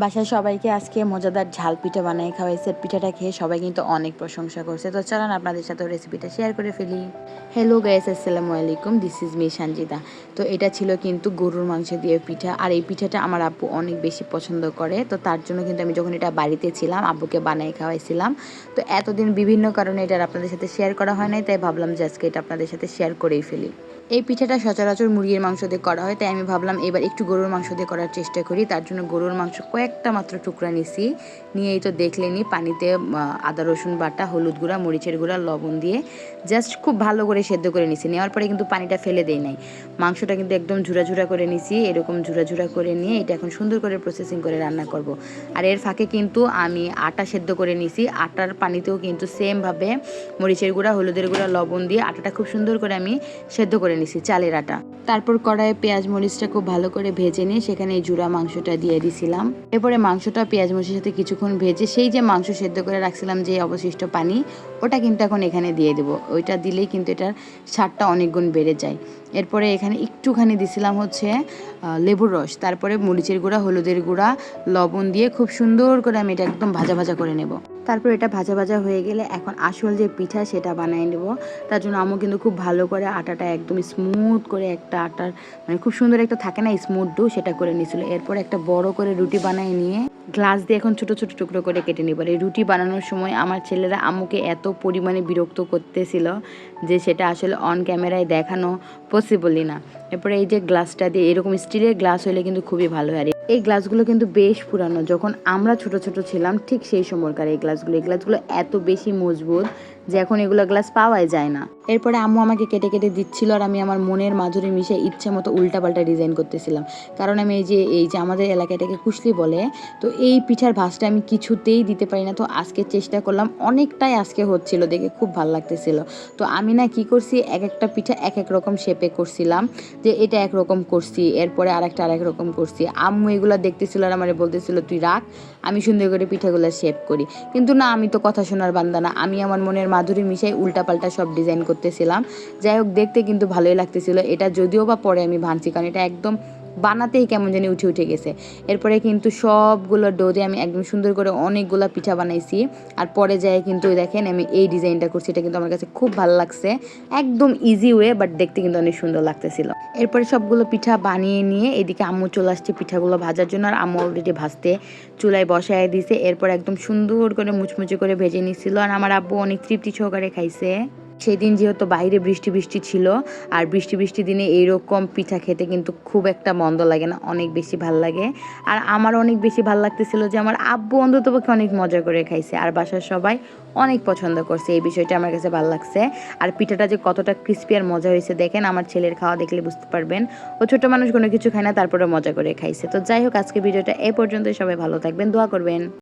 বাসায় সবাইকে আজকে মজাদার ঝাল পিঠা বানিয়ে খাওয়াইছে। পিঠাটা খেয়ে সবাই কিন্তু অনেক প্রশংসা করছে। তো চলুন আপনাদের সাথে রেসিপিটা শেয়ার করে ফেলি। হ্যালো গাইস, আসসালামু আলাইকুম, দিস ইজ মি সঞ্জিতা। তো এটা ছিল কিন্তু গরুর মাংস দিয়ে পিঠা, আর এই পিঠাটা আমার আব্বু অনেক বেশি পছন্দ করে। তো তার জন্য কিন্তু আমি যখন এটা বাড়িতে ছিলাম আব্বুকে বানিয়ে খাওয়াইছিলাম। তো এতদিন বিভিন্ন কারণে এটা আপনাদের সাথে শেয়ার করা হয় নাই, তাই ভাবলাম যে আজকে এটা আপনাদের সাথে শেয়ার করেই ফেলি। এই পিঠাটা সচরাচর মুরগির মাংস দিয়ে করা হয়, তাই আমি ভাবলাম এবার একটু গরুর মাংস দিয়ে করার চেষ্টা করি। তার জন্য গরুর মাংস কয়েকটা মাত্র টুকরা নিছি, নিয়েই তো দেখলেনি পানিতে আদা রসুন বাটা, হলুদ গুঁড়া, মরিচের গুঁড়া, লবণ দিয়ে জাস্ট খুব ভালো করে সেদ্ধ করে নিছি। নেওয়ার পরে কিন্তু পানিটা ফেলে দেই নাই। মাংসটা কিন্তু একদম ঝুরা ঝুরা করে নিছি। এরকম ঝুরা ঝুরা করে নিয়ে এটা এখন সুন্দর করে প্রসেসিং করে রান্না করব। আর এর ফাঁকে কিন্তু আমি আটা সেদ্ধ করে নিছি। আটার পানিতেও কিন্তু সেমভাবে মরিচের গুঁড়া, হলুদের গুঁড়া, লবণ দিয়ে আটাটা খুব সুন্দর করে আমি সেদ্ধ করে নিছি, চালের আটা। তারপর কড়াইয়ে পেঁয়াজ মরিচটা খুব ভালো করে ভেজে নিয়ে সেখানে এই জুড়া মাংসটা দিয়ে দিছিলাম। এরপরে মাংসটা পেঁয়াজ মরিচের সাথে কিছুক্ষণ ভেজে সেই যে মাংস সেদ্ধ করে রাখছিলাম যে অবশিষ্ট পানি, ওটা কিন্তু এখন এখানে দিয়ে দেবো। ওইটা দিলেই কিন্তু এটার স্বাদটা অনেক গুণ বেড়ে যায়। এরপরে এখানে একটুখানি দিছিলাম হচ্ছে লেবুর রস, তারপরে মরিচের গুঁড়া, হলুদের গুঁড়া, লবণ দিয়ে খুব সুন্দর করে আমি এটা একদম ভাজা ভাজা করে নেব। তারপর এটা ভাজা ভাজা হয়ে গেলে এখন আসল যে পিঠা সেটা বানিয়ে নেব। তার জন্য আম্মু কিন্তু খুব ভালো করে আটাটা একদম স্মুথ করে একটা আটার মানে খুব সুন্দর একটা থাকে না স্মুথ ডো, সেটা করে নিয়েছিল। এরপর একটা বড় করে রুটি বানিয়ে নিয়ে গ্লাস দিয়ে এখন ছোট ছোট টুকরো করে কেটে নিব। এই রুটি বানানোর সময় আমার ছেলেরা আম্মুকে এত পরিমাণে বিরক্ত করতেছিল যে সেটা আসলে অন ক্যামেরায় দেখানো পসিবলই না। এরপরে এই যে গ্লাসটা দিয়ে, এরকম স্টিলের গ্লাস হলে কিন্তু খুবই ভালো হয়। এই গ্লাসগুলো কিন্তু বেশ পুরানো, যখন আমরা ছোট ছোট ছিলাম ঠিক সেই সময়কার এই গ্লাসগুলো এত বেশি মজবুত যে এখন এগুলো গ্লাস পাওয়াই যায় না। এরপরে আম্মু আমাকে কেটে কেটে দিচ্ছিল আর আমি আমার মনের মাধুরী মিশে ইচ্ছে মতো উল্টাপাল্টা ডিজাইন করতেছিলাম। কারণ আমি এই যে আমাদের এলাকায় এটাকে কুশলি বলে, তো এই পিঠার ভাঁজটা আমি কিছুতেই দিতে পারি না। তো আজকে চেষ্টা করলাম, অনেকটাই আজকে হচ্ছিল, দেখে খুব ভালো লাগতেছিল। তো আমি না কি করছি, এক একটা পিঠা এক এক রকম শেপে করছিলাম, যে এটা একরকম করছি, এরপরে আরেকটা আরেক রকম করছি। আম্মু এগুলো দেখতেছিল আর আমার বলতেছিল তুই রাখ, আমি সুন্দর করে পিঠাগুলো শেপ করি। কিন্তু না, আমি তো কথা শোনার বান্দা না, আমি আমার মনের মাধুরী মিশাই উল্টাপাল্টা সব ডিজাইন করতেছিলাম। যাই হোক, দেখতে কিন্তু ভালোই লাগতেছিল। এটা যদিও বা পরে আমি ভাঙছি, কারণ এটা একদম বানাতেই কেমন জানি উঠে উঠে গেছে। এরপরে কিন্তু সবগুলো ডো দিয়ে আমি একদম সুন্দর করে অনেকগুলো পিঠা বানাইছি। আর পরে যায় কিন্তু দেখেন আমি এই ডিজাইনটা করছি, এটা কিন্তু আমার কাছে খুব ভালো লাগছে। একদম ইজি ওয়ে, বাট দেখতে কিন্তু অনেক সুন্দর লাগতেছিল। এরপরে সবগুলো পিঠা বানিয়ে নিয়ে এদিকে আম্মু চলে আসছে পিঠাগুলো ভাজার জন্য, আর আম্মু অলরেডি ভাজতে চুলায় বসায় দিয়েছে। এরপর একদম সুন্দর করে মুচমুচে করে ভেজে নিচ্ছিল, আর আমার আব্বু অনেক তৃপ্তি সহকারে খাইছে। সেদিন যেহেতু বাইরে বৃষ্টি বৃষ্টি ছিল, আর বৃষ্টি বৃষ্টি দিনে এইরকম পিঠা খেতে কিন্তু খুব একটা মন্দ লাগে না, অনেক বেশি ভাল লাগে। আর আমার অনেক বেশি ভাল লাগতেছিল যে আমার আব্বু অন্ততপক্ষে অনেক মজা করে খাইছে, আর বাসার সবাই অনেক পছন্দ করছে। এই বিষয়টা আমার কাছে ভালো লাগছে। আর পিঠাটা যে কতটা ক্রিস্পি আর মজা হয়েছে দেখেন, আমার ছেলের খাওয়া দেখলে বুঝতে পারবেন। ও ছোট মানুষ কোনো কিছু খায় না, তারপরে মজা করে খাইছে। তো যাই হোক, আজকে ভিডিওটা এই পর্যন্তই। সবাই ভালো থাকবেন, দোয়া করবেন।